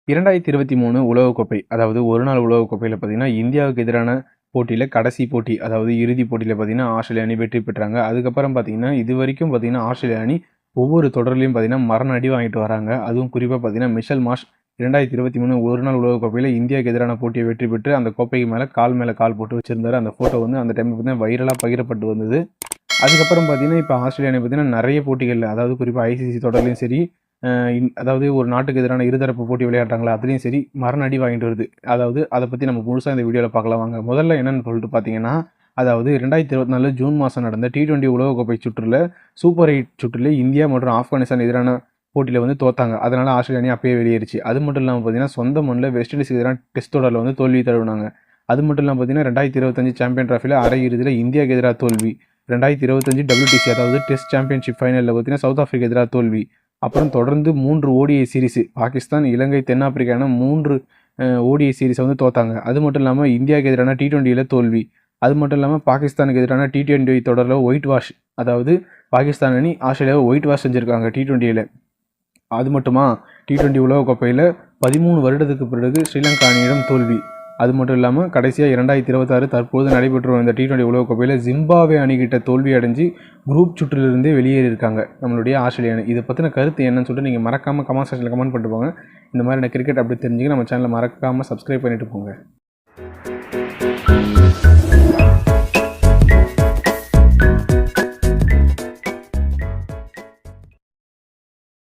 2023 உலகக்கோப்பை, அதாவது ஒருநாள் உலகக்கோப்பையில பார்த்தீங்கன்னா, இந்தியாவுக்கு எதிரான போட்டியில கடைசி போட்டி, அதாவது இறுதிப் போட்டியில பார்த்தீங்கன்னா, ஆஸ்திரேலியா அணி வெற்றி பெற்றாங்க. அதுக்கப்புறம் பார்த்தீங்கன்னா, இதுவரைக்கும் பார்த்தீங்கன்னா, ஆஸ்திரேலியா அணி ஒவ்வொரு தொடர்லயும் பார்த்தீங்கன்னா, மரண அடி வாங்கிட்டு வராங்க. அதுவும் குறிப்பா பார்த்தீங்கன்னா, மிச்சல் மார்ஷ் 2023 ஒருநாள் உலகக்கோப்பையில இந்தியாவுக்கு எதிரான போட்டியை வெற்றி பெற்று, அந்த கோப்பைக்கு மேல கால் போட்டு வச்சிருந்தாரு. அந்த ஃபோட்டோ வந்து அந்த டைம்ல பார்த்தீங்கன்னா, வைரலா பகிரப்பட்டு வந்தது. அதுக்கப்புறம் பார்த்தீங்கன்னா, இப்ப ஆஸ்திரேலியா அணி பார்த்தீங்கன்னா, நெறைய போட்டிகள்ல, அதாவது குறிப்பா ஐசிசி தொடர்லயும் சரி, அதாவது ஒரு நாட்டுக்கு எதிரான இருதரப்பு போட்டி விளையாடுறாங்களா, அதுலயும் சரி மரண அடி வாங்கிட்டு வருது. அதாவது அத பத்தி நம்ம முழுசா இந்த வீடியோல பார்க்கலாம் வாங்க. முதல்ல என்னன்னு சொல்லிட்டு பார்த்தீங்கன்னா, அதாவது 2024 ஜூன் மாசம் நடந்த T20 உலகக்கோப்பை சுற்றுல சூப்பர் 8 சுற்றுல இந்தியா மற்றும் ஆப்கானிஸ்தான் எதிரான போட்டியில வந்து தோத்தாங்க. அதனால ஆஸ்திரேலியா அணி அப்பயே வெளியேறிச்சு. அது மட்டும் இல்லாம பார்த்தீங்கன்னா, சொந்த மண்ணுல வெஸ்ட் இண்டீஸ்க்கு எதிரான டெஸ்ட் தொடர்ல வந்து தோல்வி தழுவினாங்க. அது மட்டும் இல்லாம பார்த்தீங்கன்னா, 2025 சாம்பியன் டிராஃபில அரையிறுதியில இந்தியாவுக்கு எதிராக தோல்வி. 2025 WTC, அதாவது டெஸ்ட் சாம்பியன்ஷிப் ஃபைனல்ல பார்த்தீங்கன்னா, சவுத் ஆப்பிரிக்கா எதிராக தோல்வி. அப்புறம் தொடர்ந்து 3 ஓடிஐ சீரிஸ் பாகிஸ்தான், இலங்கை, தென்னாப்பிரிக்கா என 3 ஓடிஐ சீரிஸை வந்து தோத்தாங்க. அது மட்டும் இல்லாமல் இந்தியாவுக்கு எதிரான T20ல தோல்வி. அது மட்டும் இல்லாமல் பாகிஸ்தானுக்கு எதிரான T20 தொடரில் ஒயிட் வாஷ், அதாவது பாகிஸ்தான் அணி ஆஸ்திரேலியாவை ஒயிட் வாஷ் செஞ்சுருக்காங்க T20ல. அது மட்டுமா, T20 உலகக்கோப்பையில் 13 வருடத்துக்கு பிறகு ஸ்ரீலங்கா அணியிடம் தோல்வி. அது மட்டும் இல்லாமல் கடைசியாக 2026 தற்போது நடைபெற்று வந்த T20 உலகக்கோப்பையில் ஜிம்பாப்வே அணிகிட்ட தோல்வி அடைஞ்சு குரூப் சுற்றிலிருந்தே வெளியேறியிருக்காங்க நம்மளுடைய ஆஸ்திரேலியா அணி. இதை பற்றின கருத்து என்னன்னு சொல்லிட்டு நீங்கள் மறக்காமல் கமெண்ட் செக்ஷனில் கமெண்ட் பண்ணிட்டு போங்க. இந்த மாதிரி கிரிக்கெட் அப்படி தெரிஞ்சுக்க நம்ம சேனலை மறக்காமல் சப்ஸ்கிரைப் பண்ணிட்டு போங்க.